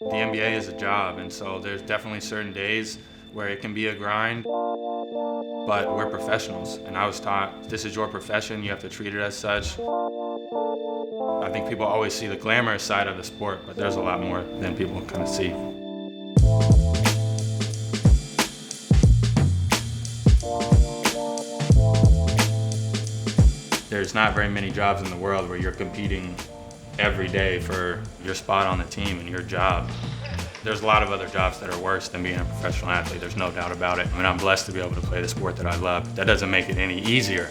The NBA is a job, and so there's definitely certain days where it can be a grind, but we're professionals, and I was taught this is your profession, you have to treat it as such. I think people always see the glamorous side of the sport, but there's a lot more than people kind of see. There's not very many jobs in the world where you're competing every day for your spot on the team and your job. There's a lot of other jobs that are worse than being a professional athlete, there's no doubt about it. I mean, I'm blessed to be able to play the sport that I love. That doesn't make it any easier.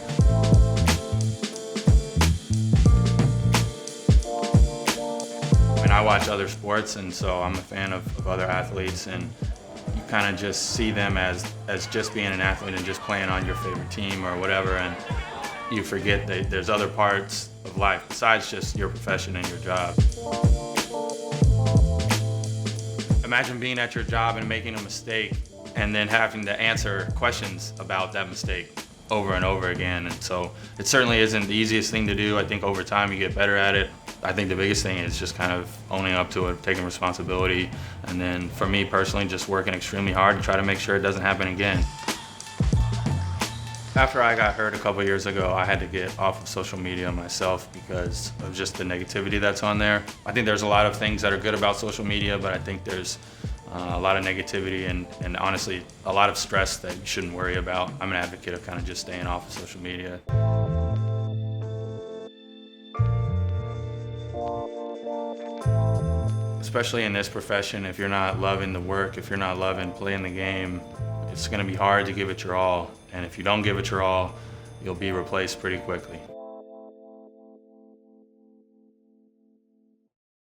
I mean, I watch other sports, and so I'm a fan of other athletes, and you kind of just see them as just being an athlete and just playing on your favorite team or whatever, and you forget that there's other parts of life besides just your profession and your job. Imagine being at your job and making a mistake and then having to answer questions about that mistake over and over again. And so it certainly isn't the easiest thing to do. I think over time you get better at it. I think the biggest thing is just kind of owning up to it, taking responsibility, and then for me personally, just working extremely hard to try to make sure it doesn't happen again. After I got hurt a couple years ago, I had to get off of social media myself because of just the negativity that's on there. I think there's a lot of things that are good about social media, but I think there's a lot of negativity and honestly, a lot of stress that you shouldn't worry about. I'm an advocate of kind of just staying off of social media. Especially in this profession, if you're not loving the work, if you're not loving playing the game, it's going to be hard to give it your all. And if you don't give it your all, you'll be replaced pretty quickly.